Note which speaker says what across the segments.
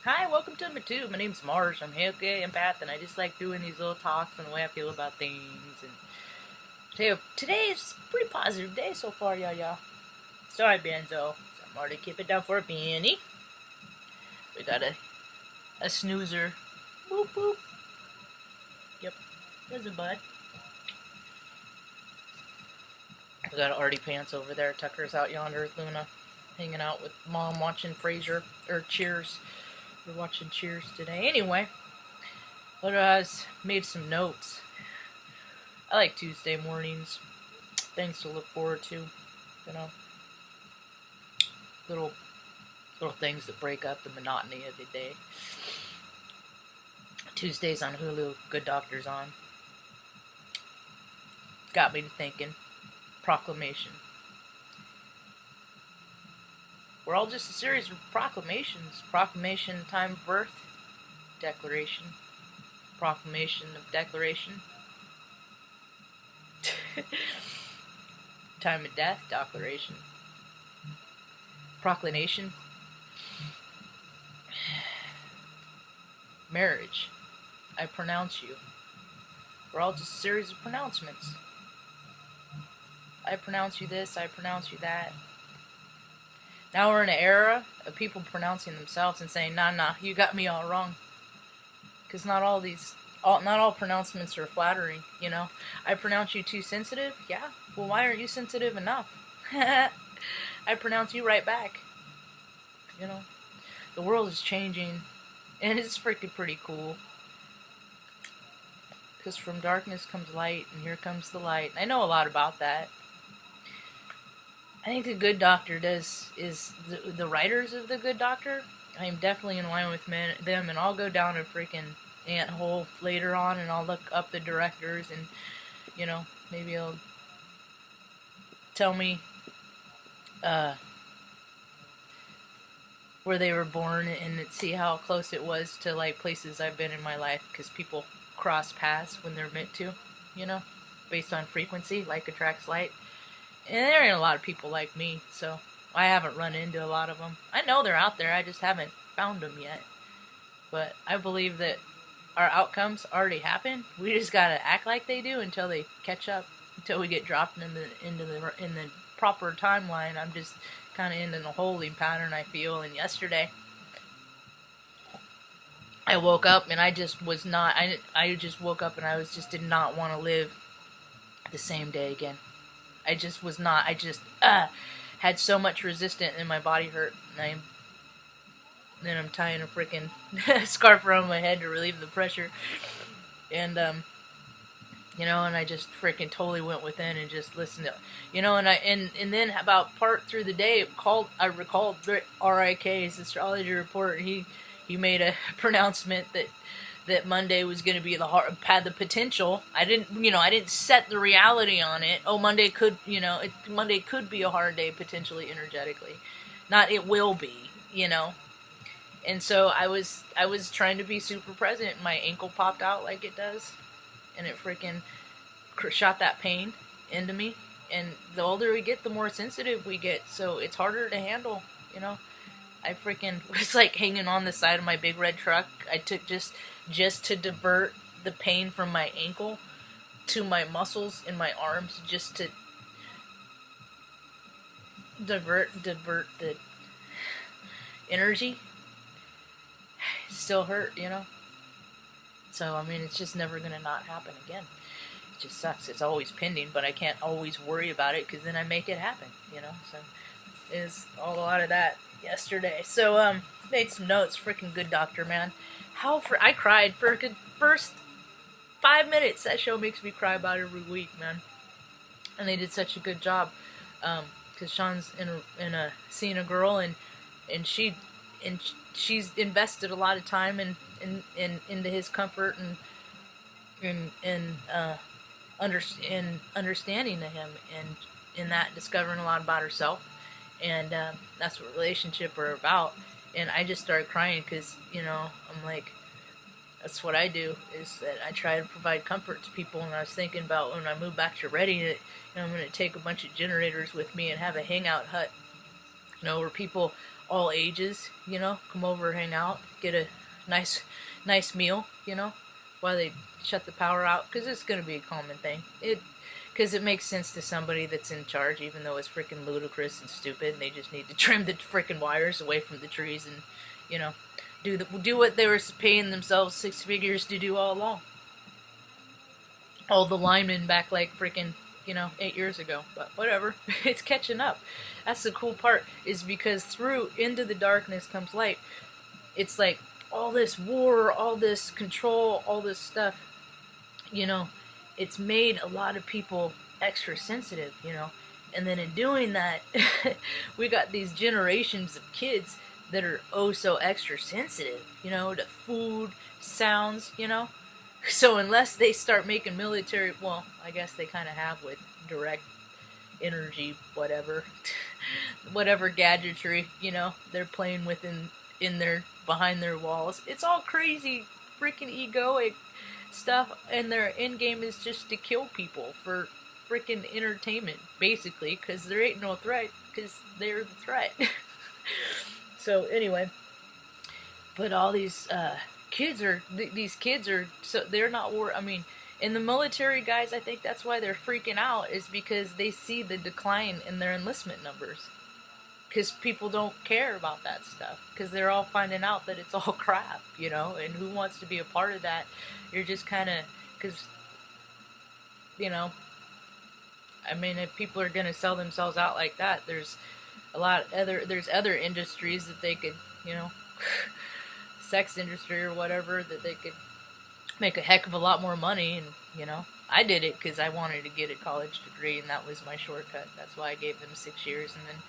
Speaker 1: Hi, welcome to my tube. My name's Marge. I'm okay empath, and I just like doing these little talks and the way I feel about things. And today is a pretty positive day so far, yeah. Sorry, Benzo. So I'm already keep it down for a Benny. We got a snoozer. Boop boop. Yep, there's a bud. We got Artie Pants over there. Tucker's out yonder with Luna, hanging out with Mom, watching Frasier or Cheers. We're watching Cheers today. Anyway, but I made some notes. I like Tuesday mornings. Things to look forward to, you know. Little things that break up the monotony of the day. Tuesdays on Hulu, Good Doctor's on. Got me to thinking. Proclamation. We're all just a series of proclamations. Proclamation, time of birth. Declaration. Proclamation of declaration. Time of death, declaration. Proclamation. Marriage. I pronounce you. We're all just a series of pronouncements. I pronounce you this, I pronounce you that. Now we're in an era of people pronouncing themselves and saying, nah, you got me all wrong. Because not all pronouncements are flattering, you know. I pronounce you too sensitive? Yeah. Well, why aren't you sensitive enough? I pronounce you right back. You know. The world is changing, and it's freaking pretty cool. Because from darkness comes light, and here comes the light. I know a lot about that. I think The Good Doctor is the writers of The Good Doctor. I am definitely in line with them, and I'll go down a freaking ant hole later on, and I'll look up the directors, and, you know, maybe it'll tell me where they were born, and see how close it was to, like, places I've been in my life, because people cross paths when they're meant to, you know, based on frequency, like attracts like. And there ain't a lot of people like me, so I haven't run into a lot of them. I know they're out there, I just haven't found them yet. But I believe that our outcomes already happen. We just gotta act like they do until they catch up, until we get dropped in the proper timeline. I'm just kind of in a holding pattern, I feel. And yesterday, I woke up and I just was not. I just woke up and I did not want to live the same day again. I just was not. I just had so much resistance and my body hurt. And I'm tying a freaking scarf around my head to relieve the pressure. And you know, and I just freaking totally went within and just listened to, you know, and then about part through the day, I recalled RIK's astrology report. And he made a pronouncement that Monday was going to be had the potential. I didn't set the reality on it. Oh, Monday could be a hard day potentially energetically. Not it will be, you know. And so I was trying to be super present. My ankle popped out like it does, and it freaking shot that pain into me. And the older we get, the more sensitive we get. So it's harder to handle, you know. I freaking was like hanging on the side of my big red truck. I took just to divert the pain from my ankle to my muscles in my arms, just to divert the energy. It still hurt, you know. So I mean, it's just never gonna not happen again. It just sucks. It's always pending, but I can't always worry about it because then I make it happen, you know. So is a lot of that yesterday. So made some notes. Freaking Good Doctor, man. I cried for a good first 5 minutes. That show makes me cry about every week, man. And they did such a good job. Because Sean's in a seeing a girl, and she's invested a lot of time into his comfort and understanding to him, and in that discovering a lot about herself. And that's what relationships are about. And I just started crying because, you know, I'm like, that's what I do, is that I try to provide comfort to people. And I was thinking about when I move back to Reading, that, you know, I'm going to take a bunch of generators with me and have a hangout hut, you know, where people all ages, you know, come over, hang out, get a nice meal, you know, while they shut the power out, because it's going to be a common thing. Because it makes sense to somebody that's in charge, even though it's freaking ludicrous and stupid, and they just need to trim the freaking wires away from the trees and, you know, do what they were paying themselves 6 figures to do all along. All the linemen back like freaking, you know, 8 years ago. But whatever, it's catching up. That's the cool part, is because through into the darkness comes light. It's like all this war, all this control, all this stuff, you know, it's made a lot of people extra sensitive, you know. And then in doing that, we got these generations of kids that are oh so extra sensitive, you know, to food, sounds, you know. So unless they start making military, well, I guess they kind of have with direct energy, whatever gadgetry, you know, they're playing with in their, behind their walls. It's all crazy, freaking egoic stuff, and their end game is just to kill people for freaking entertainment, basically, because there ain't no threat, because they're the threat. So anyway, but all these kids are so they're not I mean, in the military, guys, I think that's why they're freaking out, is because they see the decline in their enlistment numbers. Because people don't care about that stuff. Because they're all finding out that it's all crap, you know? And who wants to be a part of that? You're just kind of... Because, you know... I mean, if people are going to sell themselves out like that, there's other industries that they could, you know... sex industry or whatever, that they could make a heck of a lot more money. And, you know... I did it because I wanted to get a college degree, and that was my shortcut. That's why I gave them 6 years, and then...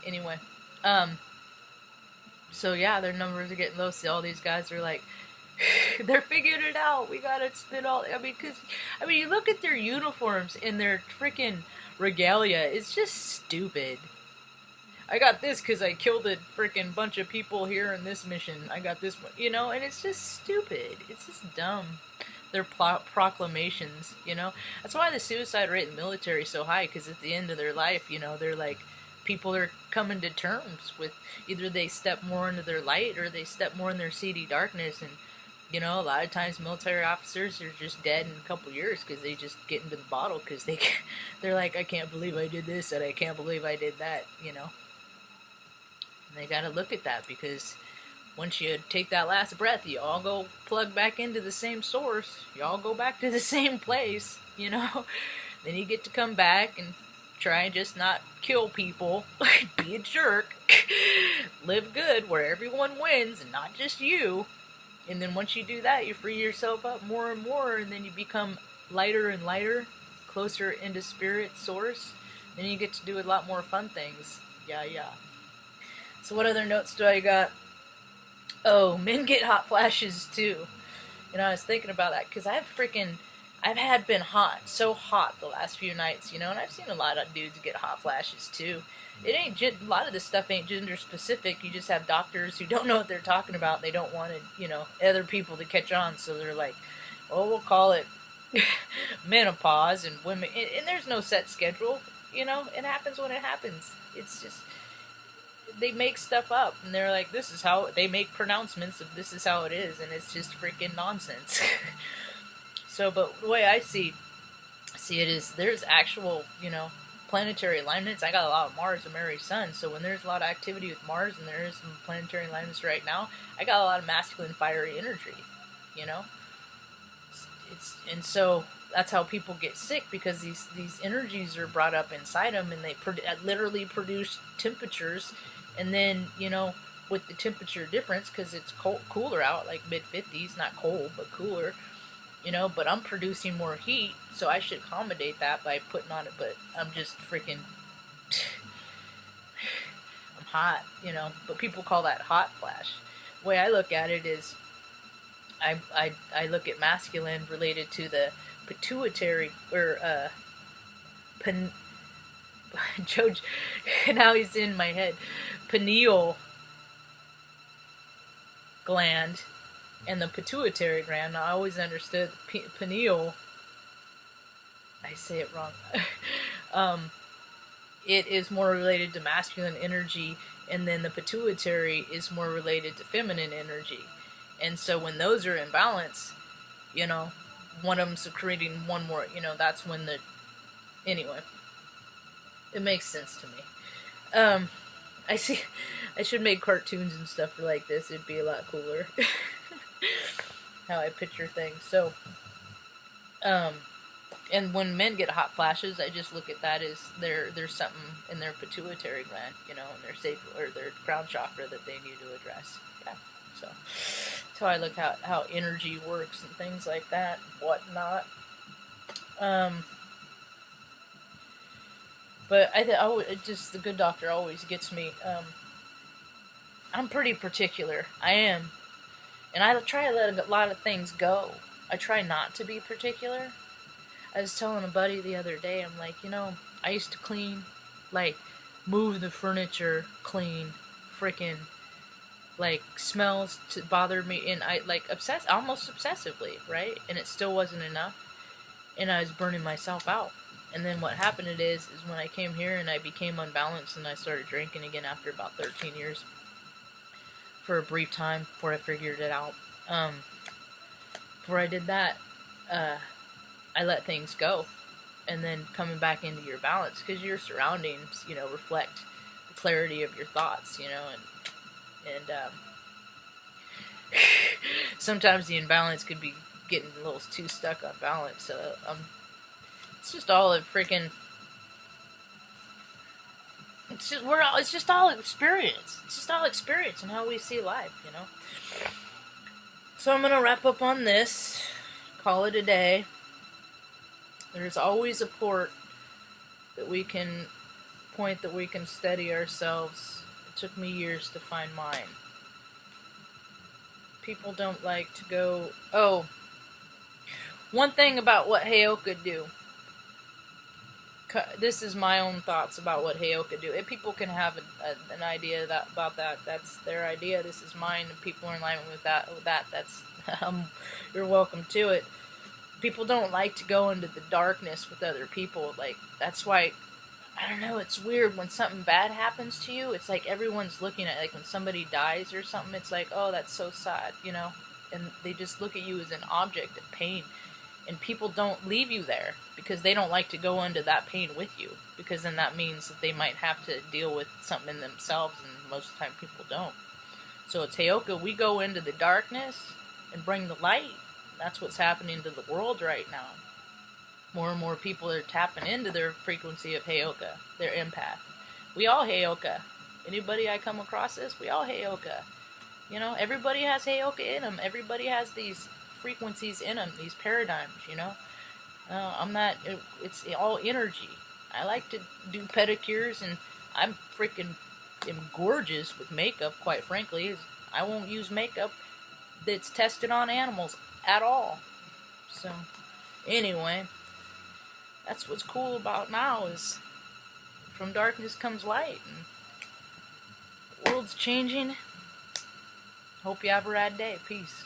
Speaker 1: Anyway, so yeah, their numbers are getting low. See, all these guys are like, they're figuring it out. We gotta spit all. I mean, you look at their uniforms and their freaking regalia. It's just stupid. I got this because I killed a freaking bunch of people here in this mission. I got this one, you know, and it's just stupid. It's just dumb. Their proclamations, you know. That's why the suicide rate in the military is so high, because at the end of their life, you know, they're like, people are coming to terms with either they step more into their light or they step more in their seedy darkness. And, you know, a lot of times military officers are just dead in a couple years because they just get into the bottle, because they're like, I can't believe I did this and I can't believe I did that, you know. And they got to look at that, because once you take that last breath, you all go plug back into the same source. You all go back to the same place, you know. Then you get to come back and try and just not kill people, be a jerk, live good where everyone wins and not just you. And then once you do that, you free yourself up more and more, and then you become lighter and lighter, closer into spirit source. Then you get to do a lot more fun things. Yeah. So what other notes do I got? Oh, men get hot flashes too. You know, I was thinking about that, because I've been hot, so hot the last few nights, you know, and I've seen a lot of dudes get hot flashes too. It ain't a lot of this stuff ain't gender specific. You just have doctors who don't know what they're talking about. They don't want to, you know, other people to catch on, so they're like, well, we'll call it menopause, and women, and there's no set schedule, you know. It happens when it happens. It's just, they make stuff up, and they're like, this is how, they make pronouncements of this is how it is, and it's just freaking nonsense. So, but the way I see it is, there's actual, you know, planetary alignments. I got a lot of Mars and Mary's Sun, so when there's a lot of activity with Mars, and there is some planetary alignments right now, I got a lot of masculine fiery energy, you know. And so that's how people get sick, because these energies are brought up inside them, and they literally produce temperatures. And then, you know, with the temperature difference, because it's cooler out, like mid-50s, not cold, but cooler, you know, but I'm producing more heat, so I should accommodate that by putting on it, but I'm just freaking, I'm hot, you know, but people call that hot flash. The way I look at it is, I look at masculine related to the pituitary, or, Joe, now he's in my head, pineal gland, and the pituitary gland. Now, I always understood pineal, I say it wrong, it is more related to masculine energy and then the pituitary is more related to feminine energy. And so when those are in balance, you know, one of them secreting one more, you know, that's when the, anyway, it makes sense to me. I see, I should make cartoons and stuff like this. It'd be a lot cooler. How I picture things. So, and when men get hot flashes, I just look at that as there's something in their pituitary gland, you know, in their sacral or their crown chakra that they need to address. Yeah, so that's how I look at how energy works and things like that, whatnot. But it just, the good doctor always gets me. I'm pretty particular. I am, and I try to let a lot of things go. I try not to be particular. I was telling a buddy the other day, I'm like, you know, I used to clean, like, move the furniture, clean, frickin', like, smells to bother me, and I, like, almost obsessively, right? And it still wasn't enough, and I was burning myself out. And then what happened is when I came here and I became unbalanced and I started drinking again after about 13 years, for a brief time, before I figured it out. Before I did that, I let things go, and then coming back into your balance, because your surroundings, you know, reflect the clarity of your thoughts, you know, and sometimes the imbalance could be getting a little too stuck on balance. So it's just all a freaking. It's just all experience. It's just all experience and how we see life, you know. So I'm gonna wrap up on this. Call it a day. There's always a point that we can steady ourselves. It took me years to find mine. People don't like to go. Oh, one thing about what Heyoka do. This is my own thoughts about what Heyoka do. If people can have an idea about that, that's their idea. This is mine. If people are in alignment with that, that's you're welcome to it. People don't like to go into the darkness with other people. Like, that's why, I don't know, it's weird when something bad happens to you. It's like everyone's looking at, like, when somebody dies or something, it's like, oh, that's so sad, you know? And they just look at you as an object of pain. And people don't leave you there because they don't like to go into that pain with you, because then that means that they might have to deal with something in themselves, and most of the time people don't. So at Heyoka, we go into the darkness and bring the light. That's what's happening to the world right now. More and more people are tapping into their frequency of Heyoka, their empath. We all Heyoka. Anybody I come across this, we all Heyoka. You know, everybody has Heyoka in them. Everybody has these frequencies in them, these paradigms, you know. It's all energy. I like to do pedicures, and I'm freaking gorgeous with makeup, quite frankly. I won't use makeup that's tested on animals at all. So, anyway, that's what's cool about now, is from darkness comes light, and the world's changing. Hope you have a rad day. Peace.